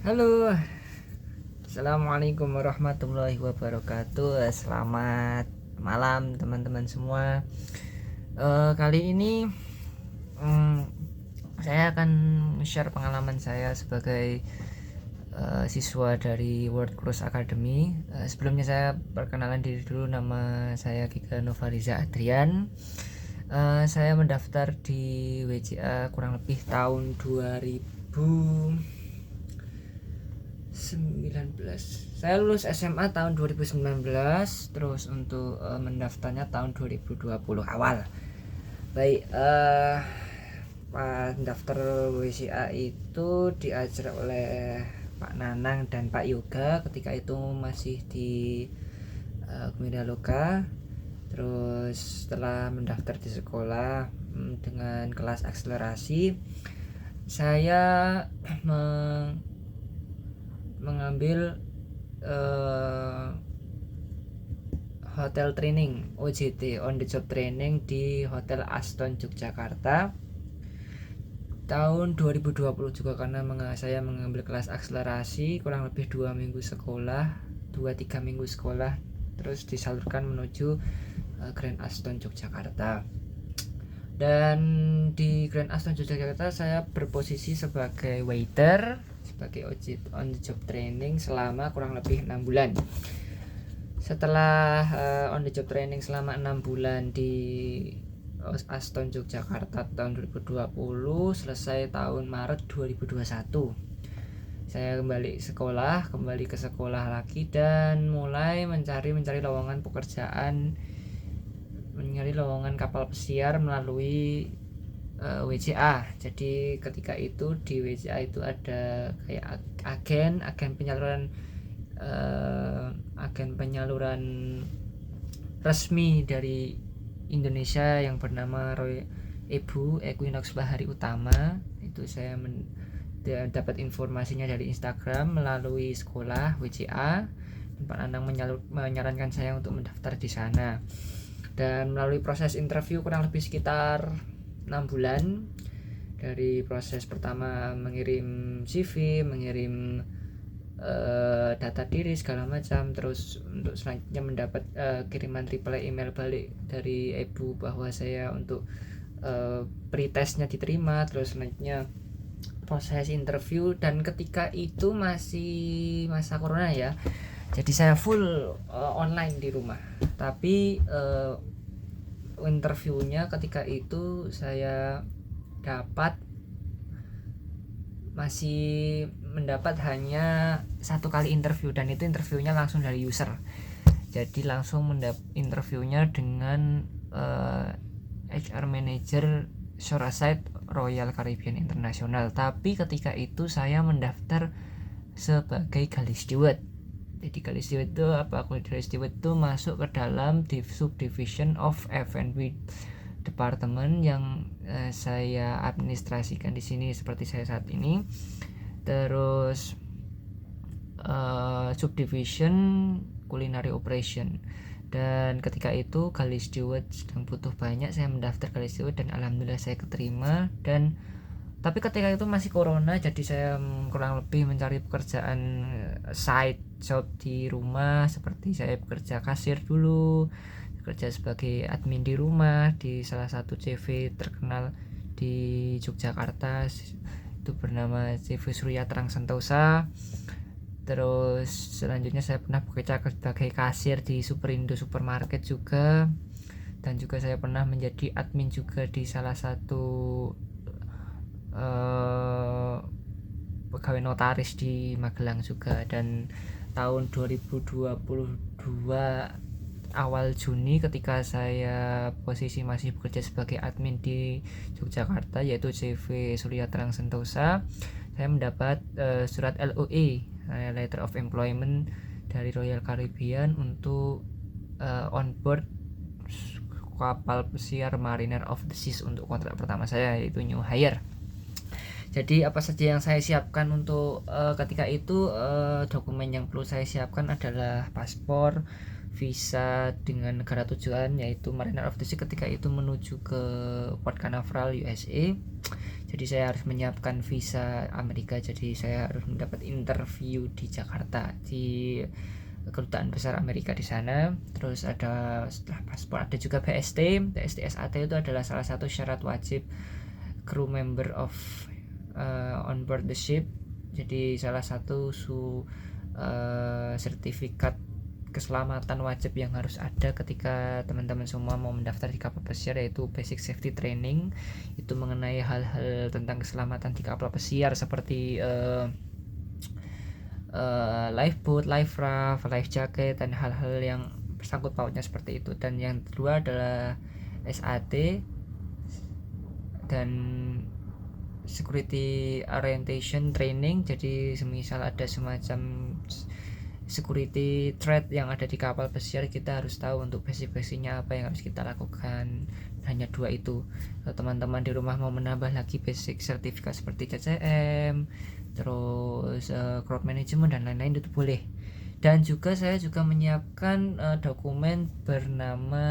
Halo, assalamualaikum warahmatullahi wabarakatuh. Selamat malam teman-teman semua. Kali ini mm, saya akan share pengalaman saya sebagai siswa dari World Cruise Academy. Sebelumnya saya perkenalan diri dulu, nama saya Giga Novariza Adrian. Saya mendaftar di WCA kurang lebih tahun 2019. Saya lulus SMA tahun 2019, terus untuk mendaftarnya tahun 2020 awal. Baik, daftar WCA itu diajar oleh Pak Nanang dan Pak Yoga ketika itu masih di Gumida Loka. Terus setelah mendaftar di sekolah dengan kelas akselerasi, saya mengambil hotel training OJT, on the job training di Hotel Aston Yogyakarta tahun 2020 juga, karena saya mengambil kelas akselerasi kurang lebih 2 minggu sekolah, 2-3 minggu sekolah, terus disalurkan menuju Grand Aston Yogyakarta. Dan di Grand Aston Yogyakarta saya berposisi sebagai waiter, sebagai on the job training selama kurang lebih 6 bulan. Setelah on the job training selama 6 bulan di Aston Yogyakarta tahun 2020, selesai tahun Maret 2021, saya kembali ke sekolah lagi dan mulai mencari lowongan pekerjaan, mencari lowongan kapal pesiar melalui WCA. Jadi ketika itu di WCA itu ada kayak agen penyaluran resmi dari Indonesia yang bernama Ibu Equinox Bahari Utama. Itu saya dapat informasinya dari Instagram melalui sekolah WCA. Pak Anang menyarankan saya untuk mendaftar di sana, dan melalui proses interview kurang lebih sekitar 6 bulan. Dari proses pertama mengirim CV, mengirim data diri segala macam, terus untuk selanjutnya mendapat kiriman reply email balik dari ibu bahwa saya untuk pretestnya diterima, terus selanjutnya proses interview. Dan ketika itu masih masa corona ya, jadi saya full online di rumah. Tapi interviewnya ketika itu saya masih mendapat hanya 1 kali interview, dan itu interviewnya langsung dari user. Jadi langsung interviewnya dengan HR manager Shoreside Royal Caribbean International. Tapi ketika itu saya mendaftar sebagai galley steward. Jadi galley steward itu apa? Galley steward itu masuk ke dalam subdivision of F&B departemen yang saya administrasikan di sini seperti saya saat ini. Terus subdivision culinary operation. Dan ketika itu galley steward sedang butuh banyak, saya mendaftar galley steward dan alhamdulillah saya keterima. Dan tapi ketika itu masih corona, jadi saya kurang lebih mencari pekerjaan side job di rumah, seperti saya bekerja kasir dulu, kerja sebagai admin di rumah di salah satu CV terkenal di Yogyakarta, itu bernama CV Surya Terang Sentosa. Terus selanjutnya saya pernah bekerja sebagai kasir di Superindo Supermarket juga, dan juga saya pernah menjadi admin juga di salah satu pegawai notaris di Magelang juga. Dan tahun 2022 awal Juni, ketika saya posisi masih bekerja sebagai admin di Yogyakarta, yaitu CV Surya Terang Sentosa, saya mendapat surat LOE, Letter of Employment, dari Royal Caribbean untuk on board kapal pesiar Mariner of the Seas untuk kontrak pertama saya, yaitu new hire. Jadi apa saja yang saya siapkan untuk ketika itu, dokumen yang perlu saya siapkan adalah paspor, visa dengan negara tujuan yaitu Mariner of the Seas ketika itu menuju ke Port Canaveral USA. Jadi saya harus menyiapkan visa Amerika, jadi saya harus mendapat interview di Jakarta di kedutaan besar Amerika di sana. Terus ada setelah paspor ada juga PST SAT itu adalah salah satu syarat wajib crew member of on board the ship. Jadi salah satu sertifikat keselamatan wajib yang harus ada ketika teman-teman semua mau mendaftar di kapal pesiar, yaitu basic safety training. Itu mengenai hal-hal tentang keselamatan di kapal pesiar seperti lifeboat, life raft, life jacket, dan hal-hal yang bersangkut pautnya seperti itu. Dan yang kedua adalah SAT dan security orientation training. Jadi semisal ada semacam security threat yang ada di kapal pesiar, kita harus tahu untuk basic-basicnya apa yang harus kita lakukan. Hanya 2 itu. Kalau teman-teman di rumah mau menambah lagi basic sertifikat seperti CCM, terus crowd management dan lain-lain, itu boleh. Dan juga saya juga menyiapkan dokumen bernama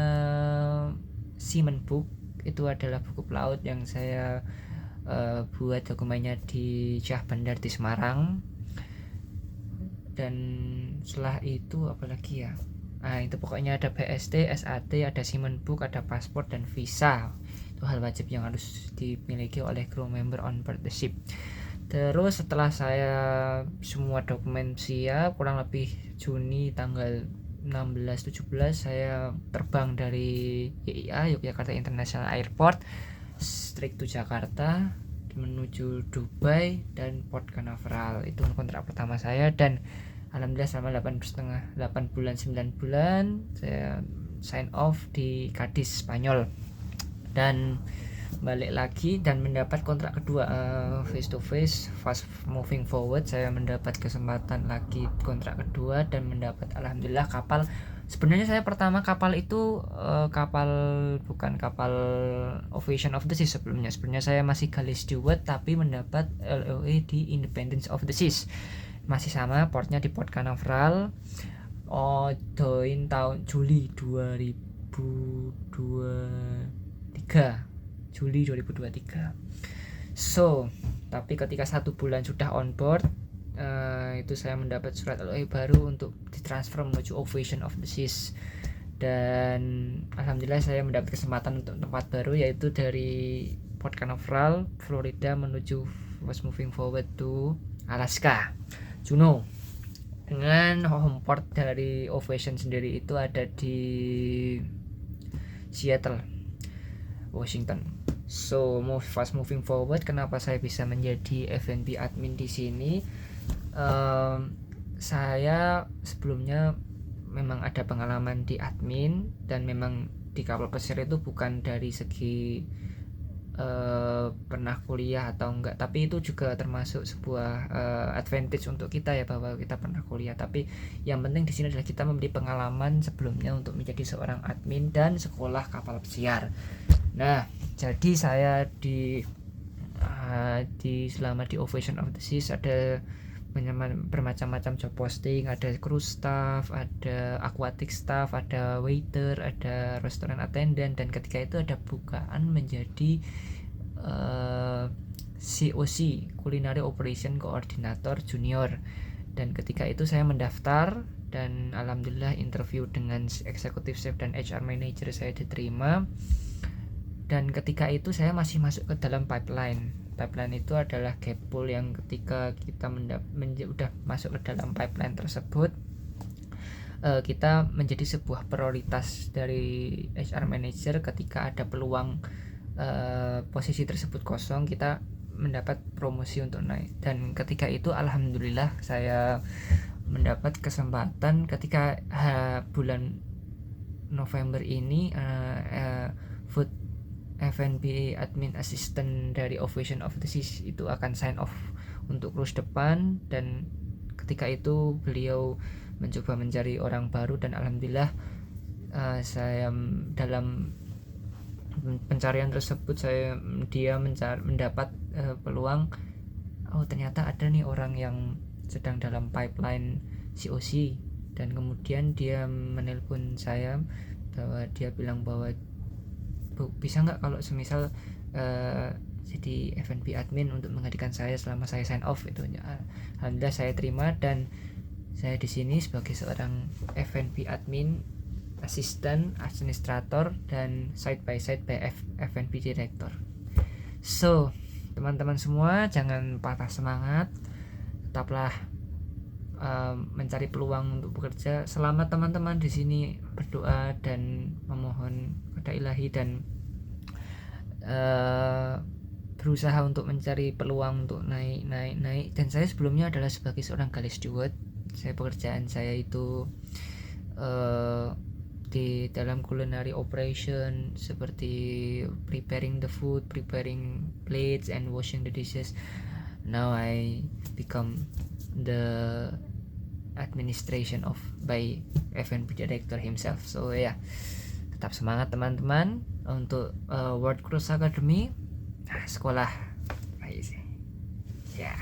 Seaman Book. Itu adalah buku pelaut yang saya buat dokumennya di Syah Bandar di Semarang. Dan setelah itu apalagi ya, itu pokoknya ada PST, SAT, ada Seaman Book, ada paspor dan visa. Itu hal wajib yang harus dimiliki oleh crew member on board the ship. Terus setelah saya semua dokumen siap, kurang lebih Juni tanggal 16-17 saya terbang dari YIA, Yogyakarta International Airport, straight to Jakarta menuju Dubai dan Port Canaveral. Itu kontrak pertama saya, dan alhamdulillah selama 8 bulan 9 bulan saya sign off di Cadiz, Spanyol, dan balik lagi dan mendapat kontrak kedua face to face fast moving forward. Saya mendapat kesempatan lagi kontrak kedua dan mendapat alhamdulillah kapal. Sebenarnya saya pertama kapal itu bukan kapal Ovation of the Seas sebelumnya. Sebenarnya saya masih galley steward tapi mendapat LOA di Independence of the Seas. Masih sama, portnya di Port Canaveral. Join tahun Juli 2023. So, tapi ketika 1 bulan sudah on board, itu saya mendapat surat LOA baru untuk ditransfer menuju Ovation of the Seas. Dan alhamdulillah saya mendapat kesempatan untuk tempat baru, yaitu dari Port Canaveral, Florida menuju fast moving forward to Alaska, Juneau. Dengan home port dari Ovation sendiri itu ada di Seattle, Washington. So, fast moving forward, kenapa saya bisa menjadi F&B admin di sini? Saya sebelumnya memang ada pengalaman di admin, dan memang di kapal pesiar itu bukan dari segi pernah kuliah atau enggak, tapi itu juga termasuk sebuah advantage untuk kita ya, bahwa kita pernah kuliah. Tapi yang penting di sini adalah kita memberi pengalaman sebelumnya untuk menjadi seorang admin dan sekolah kapal pesiar. Nah, jadi saya selama di Ovation of the Seas ada bermacam-macam job posting. Ada crew staff, ada aquatic staff, ada waiter, ada restaurant attendant, dan ketika itu ada bukaan menjadi COC, Culinary Operation Coordinator Junior. Dan ketika itu saya mendaftar dan alhamdulillah interview dengan executive chef dan HR manager saya diterima. Dan ketika itu saya masih masuk ke dalam pipeline. Pipeline itu adalah gap pool yang ketika kita udah masuk ke dalam pipeline tersebut, kita menjadi sebuah prioritas dari HR manager. Ketika ada peluang posisi tersebut kosong, kita mendapat promosi untuk naik. Dan ketika itu alhamdulillah saya mendapat kesempatan ketika bulan November ini, food F&B admin assistant dari Ovation of the Seas itu akan sign off untuk cruise depan. Dan ketika itu beliau mencoba mencari orang baru, dan alhamdulillah saya dalam pencarian tersebut dia mendapat peluang. Ternyata ada nih orang yang sedang dalam pipeline COC, dan kemudian dia menelpon saya bahwa dia bilang bahwa bisa nggak kalau semisal jadi F&B admin untuk menggantikan saya selama saya sign off itu. Alhamdulillah saya terima, dan saya di sini sebagai seorang F&B admin, asisten, administrator, dan side by F&B director. So, teman-teman semua jangan patah semangat, tetaplah mencari peluang untuk bekerja. Selama teman-teman di sini berdoa dan memohon kepada Ilahi dan berusaha untuk mencari peluang untuk naik. Dan saya sebelumnya adalah sebagai seorang galley steward. Pekerjaan saya itu di dalam culinary operation, seperti preparing the food, preparing plates, and washing the dishes. Now I become the administration of by F&B director himself. So ya, tetap semangat teman-teman untuk World Cruise Academy, sekolah ya.